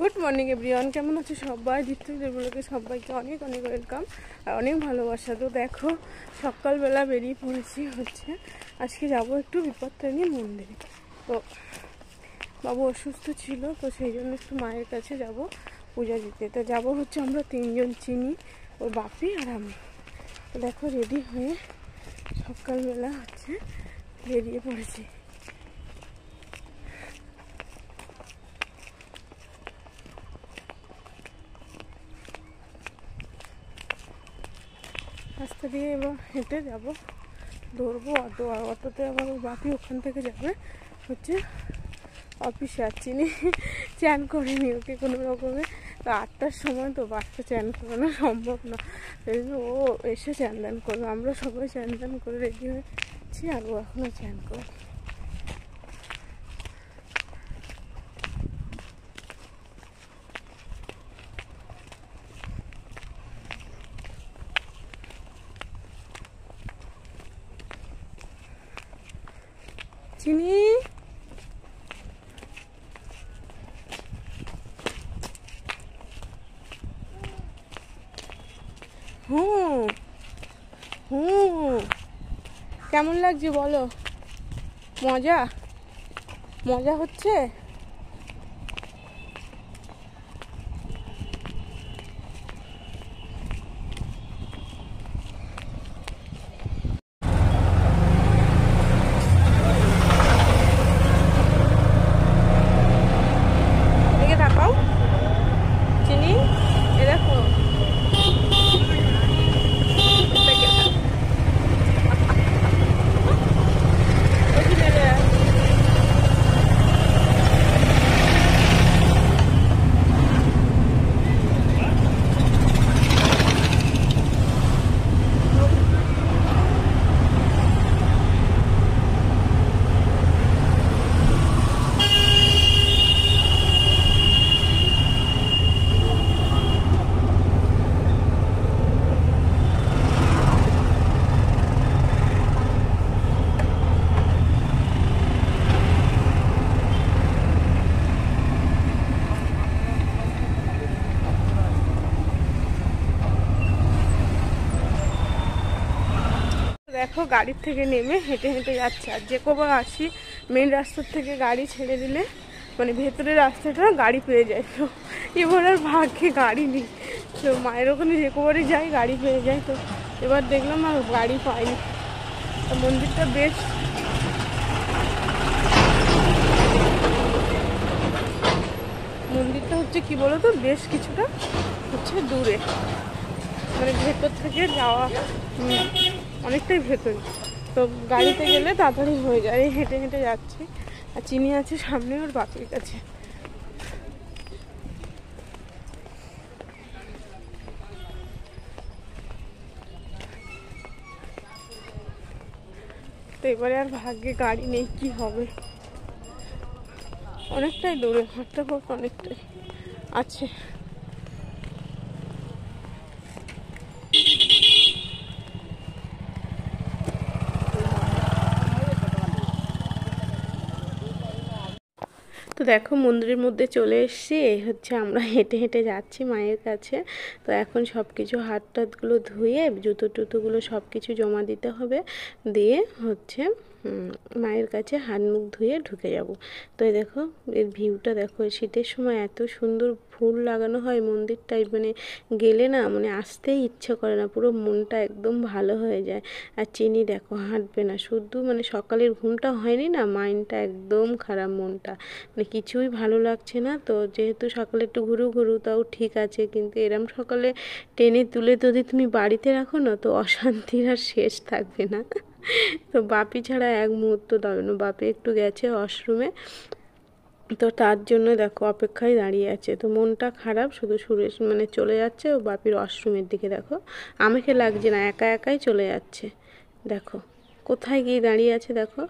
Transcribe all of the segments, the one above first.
Good morning everyone, কেমন আছো সবাই? দীপ্তিদের ব্লগে সবাইকে অনেক অনেক ওয়েলকাম আর অনেক ভালোবাসা। তো দেখো সকালবেলা বেরিয়ে পড়েছি আজকে যাব একটু বিপত্তারিণী মন্দিরে। তো বাবু অসুস্থ ছিল, তো সেই জন্য একটু মায়ের কাছে যাব পূজা দিতে। তো যাবো আমরা তিনজন, চিনি, ওর বাপি আর আমি। তো দেখো রেডি হয়ে সকালবেলা বেরিয়ে পড়েছি। রাস্তা দিয়ে এবার হেঁটে যাবো, ধরবো অটো, আর অটোতে আবার বাপি ওখান থেকে যাবে অফিসে। আর চিনি চ্যান করেনি, ওকে কোনো রকমে। তো 8টার সময় তো বাচ্চা চ্যান করানো সম্ভব না, সেই জন্য ও এসে চ্যান দান করবে। আমরা সবাই চ্যান দান করে রেডি হয়েছি, আর ও এখনও চ্যান করে। চিনি কেমন লাগছে বলো? মজা মজা হচ্ছে? দেখো গাড়ির থেকে নেমে হেঁটে হেঁটে যাচ্ছে। আর যে কবার আসি মেন রাস্তার থেকে গাড়ি ছেড়ে দিলে মানে ভেতরের রাস্তাটা গাড়ি পেয়ে যায়। তো এবার আর ভাগ্যে গাড়ি নেই, তো মায়ের ওখানে যে কবারই যাই গাড়ি পেয়ে যায়। তো এবার দেখলাম আর গাড়ি পাইনি। তো মন্দিরটা কি বলতো, বেশ কিছুটা দূরে, মানে ভেতর থেকে যাওয়া অনেকটাই ভেতরে। তো গাড়িতে গেলে তাড়াতাড়ি হয়ে যায়। হেঁটে হেঁটে যাচ্ছি, আর চিনি আছে সামনে ওর বাপির কাছে। তো এবারে আর ভাগ্যে গাড়ি নেই, কি হবে? অনেকটাই দূরে, হাঁটতে পথ অনেকটাই আছে। তো দেখো মন্দিরের মধ্যে চলে এসেছি। এই আমরা হেঁটে হেঁটে যাচ্ছি মায়ের কাছে। তো এখন সব কিছু হাত টাতগুলো ধুয়ে জুতো টুতোগুলো সব কিছু জমা দিতে হবে, দিয়ে মায়ের কাছে হাত মুখ ধুয়ে ঢুকে যাব। তো এই দেখো এর ভিউটা দেখো, শীতের সময় এত সুন্দর ফুল লাগানো হয় মন্দিরটাই, মানে গেলে না মানে আসতেই ইচ্ছে করে না, পুরো মনটা একদম ভালো হয়ে যায়। আর চিনি দেখো হাঁটবে না, শুধু মানে সকালের ঘুমটা হয়নি না, মাইন্ডটা একদম খারাপ, মনটা মানে কিছুই ভালো লাগছে না। তো যেহেতু সকালে একটু ঘুরু তাও ঠিক আছে, কিন্তু এরম সকালে টেনে তুলে যদি তুমি বাড়িতে রাখো না, তো অশান্তির আর শেষ থাকবে না। তো বাপি ছাড়া এক মুহূর্ত দাঁড়াবে না। বাপি একটু গেছে ওয়াশরুমে, তো তার জন্য দেখো অপেক্ষায় দাঁড়িয়ে আছে। তো মনটা খারাপ, শুধু সুরেশ মানে চলে যাচ্ছে ও বাপির ওয়াশরুমের দিকে। দেখো আমাকে লাগছে না, একা একাই চলে যাচ্ছে। দেখো কোথায় গিয়ে দাঁড়িয়ে আছে, দেখো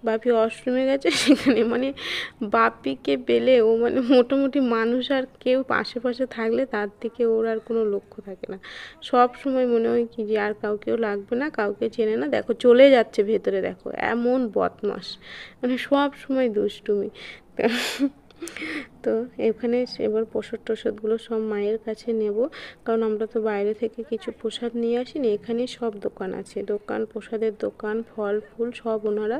বাপি ওয়াশরুমে গেছে সেখানে। মানে বাপিকে পেলে ও মানে মোটামুটি মানুষ আর কেউ আশেপাশে থাকলে তার দিকে ওর আর কোনো লক্ষ্য থাকে না। সব সময় মনে হয় কি যে আর কাউকেও লাগবে না, কাউকে চেনে না। দেখো চলে যাচ্ছে ভেতরে, দেখো এমন বদমাস, মানে সব সময় দুষ্টুমি। তো এখানে এবার প্রসাদ টসাদগুলো সব মায়ের কাছে নেব, কারণ আমরা তো বাইরে থেকে কিছু প্রসাদ নিয়ে আসিনি। এখানে সব দোকান আছে, দোকান, প্রসাদের দোকান, ফল ফুল সব ওনারা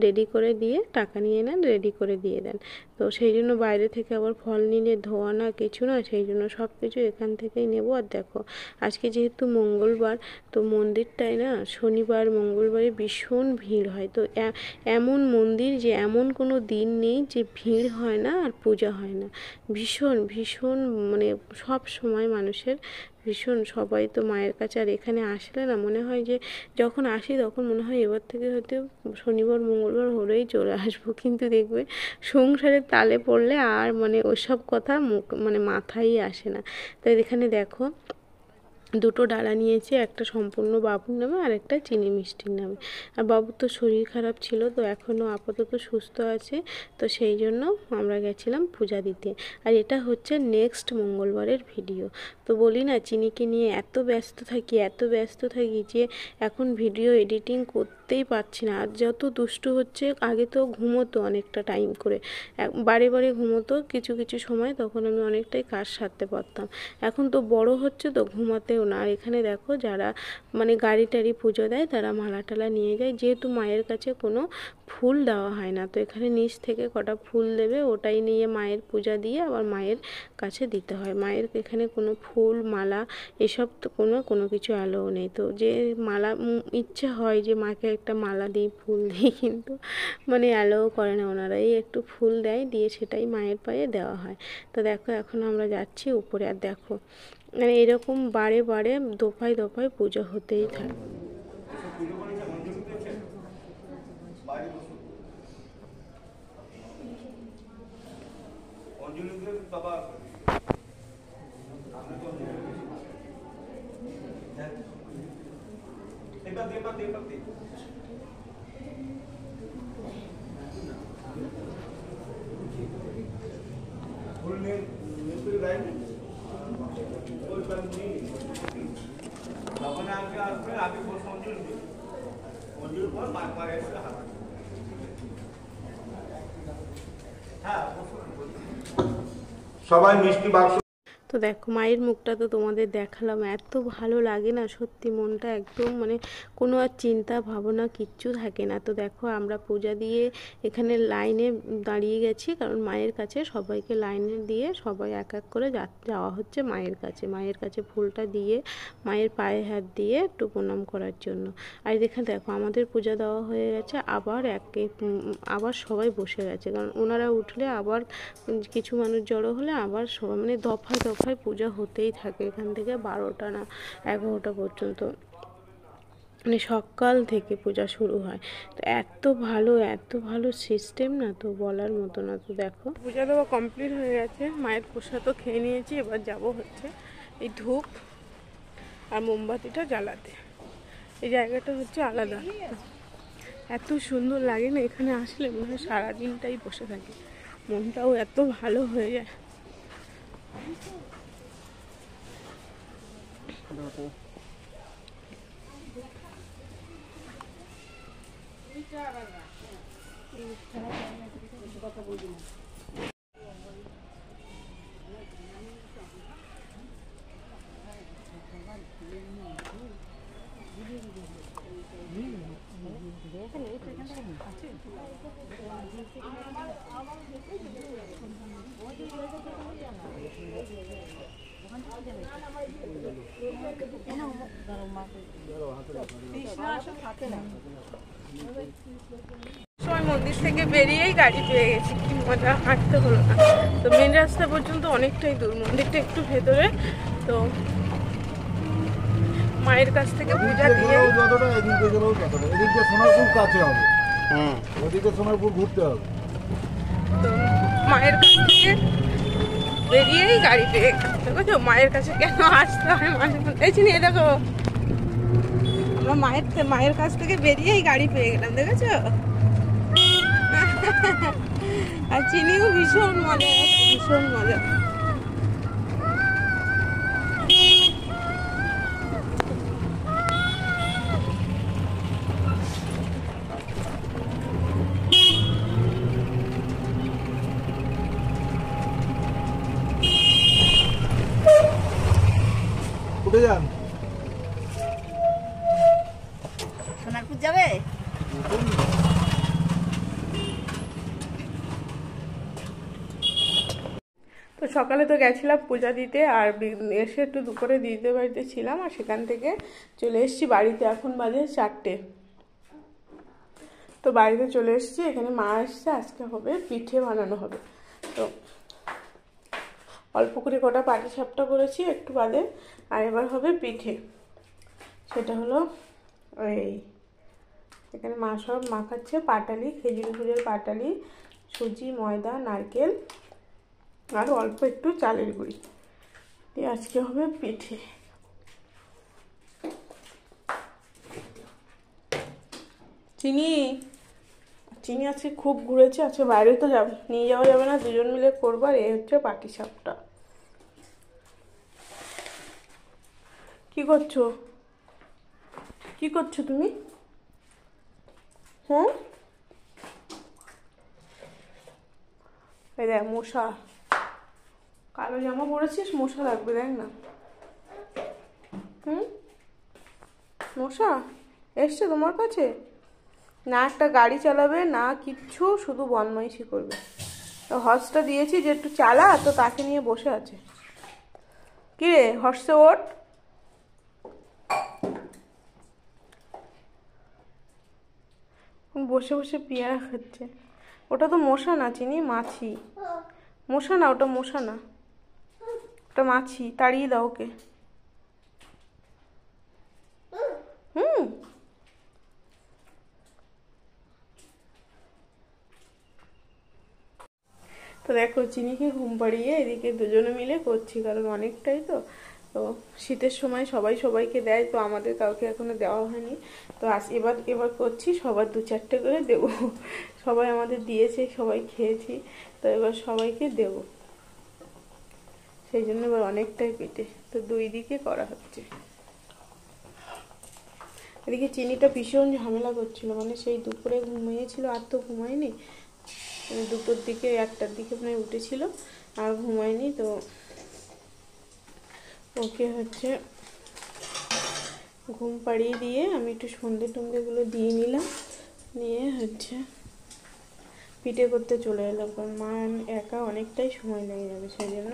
রেডি করে দিয়ে টাকা নিয়ে নেন, রেডি করে দিয়ে দেন। তো সেই জন্য বাইরে থেকে আবার ফল নিলে ধোয়া না কিছু না, সেই জন্য সব কিছু এখান থেকেই নেব। আর দেখো আজকে যেহেতু মঙ্গলবার, তো মন্দিরটায় না শনিবার মঙ্গলবারে ভীষণ ভিড় হয়। তো এমন মন্দির যে এমন কোনো দিন নেই যে ভিড় হয় না আর পূজা হয় না। ভীষণ ভীষণ মানে সব সময় মানুষের ভীষণ, সবাই তো মায়ের কাছে। আর এখানে আসলে না মনে হয় যে যখন আসি তখন মনে হয় এবার থেকে হয়তো শনিবার মঙ্গলবার হলেই চলে আসবো, কিন্তু দেখবে সংসারের তালে পড়লে আর মানে ওসব কথা মানে মাথায় আসে না। তাই এখানে দেখো দুটো ডালা নিয়েছি, একটা সম্পূর্ণ বাবুর নামে আর একটা চিনি মিষ্টির নামে। আর বাবুর তো শরীর খারাপ ছিল, তো এখনও আপাতত সুস্থ আছে, তো সেই জন্য আমরা গেছিলাম পূজা দিতে। আর এটা হচ্ছে নেক্সট মঙ্গলবারের ভিডিও। তো বলি না চিনিকে নিয়ে এত ব্যস্ত থাকি যে এখন ভিডিও এডিটিং করতেই পারছি না। আর যত দুষ্টু হচ্ছে, আগে তো ঘুমোতো অনেকটা টাইম করে, বারে বারে ঘুমোতো কিছু কিছু সময়, তখন আমি অনেকটাই কাজ সারতে পারতাম। এখন তো বড় হচ্ছে তো ঘুমাতেও না। আর এখানে দেখো যারা মানে গাড়ি টাড়ি পুজো দেয় তারা মালা টালা নিয়ে যায়, যেহেতু মায়ের কাছে কোনো ফুল দেওয়া হয় না, তো এখানে নিচ থেকে কটা ফুল দেবে, ওটাই নিয়ে মায়ের পূজা দিয়ে আবার মায়ের কাছে দিতে হয়। মায়ের এখানে কোনো ফুল মালা এসব তো কোনো কিছু অ্যালাউ নেই। তো যে মালা ইচ্ছে হয় যে মাকে একটা মালা দিই, ফুল দিই, কিন্তু মানে অ্যালাউ করে না ওনারা। এই একটু ফুল দেয়, দিয়ে সেটাই মায়ের পায়ে দেওয়া হয়। তো দেখো এখন আমরা যাচ্ছি উপরে। আর দেখো মানে এরকম বারে বারে দফায় দফায় পুজো হতেই থাকে। সবাই মিষ্টি বাক্স। তো দেখো মায়ের মুখটা তো তোমাদের দেখালাম, এত ভালো লাগে না সত্যি, মনটা একদম মানে কোনো আর চিন্তা ভাবনা কিচ্ছু থাকে না। তো দেখো আমরা পূজা দিয়ে এখানে লাইনে দাঁড়িয়ে গেছি, কারণ মায়ের কাছে সবাইকে লাইনে দিয়ে সবাই এক এক করে যাওয়া হচ্ছে মায়ের কাছে। মায়ের কাছে ফুলটা দিয়ে মায়ের পায়ে হাত দিয়ে একটু প্রণাম করার জন্য। আর এখানে দেখো আমাদের পূজা দেওয়া হয়ে গেছে, আবার সবাই বসে গেছে, কারণ ওনারা উঠলে আবার কিছু মানুষ জড়ো হলে আবার সবাই মানে দফায় দফায় পূজা হতেই থাকে এখান থেকে 12টা না 11টা পর্যন্ত, মানে সকাল থেকে পূজা শুরু হয়। তো এত ভালো সিস্টেম না, তো বলার মতো না। তো দেখো পূজা দেওয়া কমপ্লিট হয়ে গেছে, মায়ের প্রসাদও খেয়ে নিয়েছি। এবার যাব হচ্ছে এই ধূপ আর মোমবাতিটা জ্বালাতে। এই জায়গাটা হচ্ছে আলাদা, এত সুন্দর লাগে না এখানে আসলে, মনে হয় সারাদিনটাই বসে থাকি, মনটাও এত ভালো হয়ে যায়। সময় মন্দির থেকে বেরিয়েই গাড়ি পেয়ে গেছি, কি মজা, হাঁটতে হলো না। তো মেন রাস্তা পর্যন্ত অনেকটাই দূর, মন্দিরটা একটু ভেতরে। তো মায়ের কাছ থেকে পূজা দিয়ে যতটা এদিকে গেলেও ততটা, এদিকে সোনারপুর কাছে হবে, ওদিকে সোনারপুর ঘুরতে হবে। তো মায়ের কাছ থেকে বেরিয়েই গাড়ি পেয়ে গেছি। দেখো মায়ের কাছে কেন আসতে হয় মাঝে মধ্যে, নিয়ে দেখো আমরা মায়ের কাছ থেকে বেরিয়েই গাড়ি পেয়ে গেলাম, দেখেছো। আর চিনিও ভীষণ মজা। উঠে যান। সোনারপুর যাবে? তো সকালে তো গেছিলাম পূজা দিতে, আর এসে একটু দুপুরে দিদিদের বাড়িতে ছিলাম, আর সেখান থেকে চলে এসেছি বাড়িতে। এখন বাজে 4টে। তো বাড়িতে চলে এসেছি, এখানে মা এসছে, আজকে হবে পিঠে বানানো হবে। তো অল্প করে কটা পাটিসাপটা করেছি একটু বাদে, আর এবার হবে পিঠে। সেটা হলো এই এখানে মা সব মাখাচ্ছে, পাটালি, খেজুরি গুড়ের পাটালি, সুজি, ময়দা, নারকেল আর অল্প একটু চালের গুঁড়ি দিয়ে আজকে হবে পিঠে। চিনি চিনি আজকে খুব ঘুরেছে, আজকে বাইরে তো নিয়ে যাওয়া যাবে না, দুজন মিলে করবো। আর এই হচ্ছে পাটিসাপটা। কি করছো? কি করছো তুমি? হ্যাঁ, এই দেখ মশা, কালো জামা পরেছিস, মশা লাগবে, দেখ না। মশা এসছে তোমার কাছে? না একটা গাড়ি চালাবে না কিচ্ছু, শুধু বদমাইশি করবে। তো হর্সটা দিয়েছি যে একটু চালা, তো তাকে নিয়ে বসে আছে। কি রে হর্সে ওঠ। বসে বসে পেয়ারা খাচ্ছে। ওটা তো মশা না চিনি, মাছি। মশা না, ওটা মশা না, ওটা মাছি। তাড়িয়ে দাও ওকে। তো দেখো চিনিকে ঘুম পাড়িয়ে এদিকে দুজনে মিলে করছি, কারণ অনেকটাই তো তো শীতের সময় সবাই সবাইকে দেয়, তো আমাদের কাউকে এখনো দেওয়া হয়নি। তো এবার এবার করছি, সবার 2-4টে করে দেবো। সবাই আমাদের দিয়েছে, সবাই খেয়েছি, তো এবার সবাইকে দেবো। সেই জন্য এবার অনেকটাই পিঠে, তো 2 দিকে করা হচ্ছে। এদিকে চিনিটা ভীষণ ঝামেলা করছিল, মানে সেই দুপুরে ঘুমিয়েছিল, আর তো ঘুমায়নি। মানে 2টোর দিকে 1টার দিকে মানে উঠেছিল, আর ঘুমায়নি। তো ওকে হচ্ছে ঘুম পাড়িয়ে দিয়ে আমি একটু সন্ধে টন্ধেগুলো দিয়ে নিলাম, নিয়ে হচ্ছে পিঠে করতে চলে এলাম। কারণ মা একা অনেকটাই সময় লেগে যাবে, সেই জন্য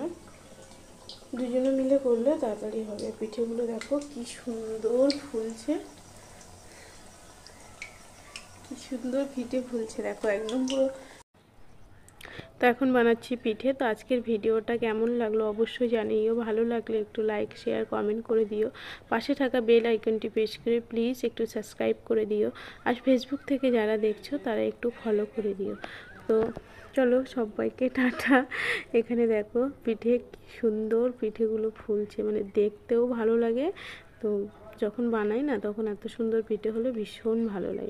দুজনে মিলে করলে তাড়াতাড়ি হবে। পিঠেগুলো দেখো কি সুন্দর ফুলছে, কি সুন্দর পিঠে ফুলছে দেখো, একদম পুরো। তো এখন বানাচ্ছি পিঠে। তো আজকের ভিডিওটা কেমন লাগলো অবশ্যই জানিও, ভালো লাগলে একটু লাইক, শেয়ার, কমেন্ট করে দিও। পাশে থাকা বেল আইকনটি প্রেস করে প্লিজ একটু সাবস্ক্রাইব করে দিও। আর ফেসবুক থেকে যারা দেখছো তারা একটু ফলো করে দিও। তো চলো সবাইকে টাটা। এখানে দেখো পিঠে কি সুন্দর পিঠেগুলো ফুলছে, মানে দেখতেও ভালো লাগে। তো যখন বানাই না তখন এত সুন্দর পিঠে হলে ভীষণ ভালো লাগে।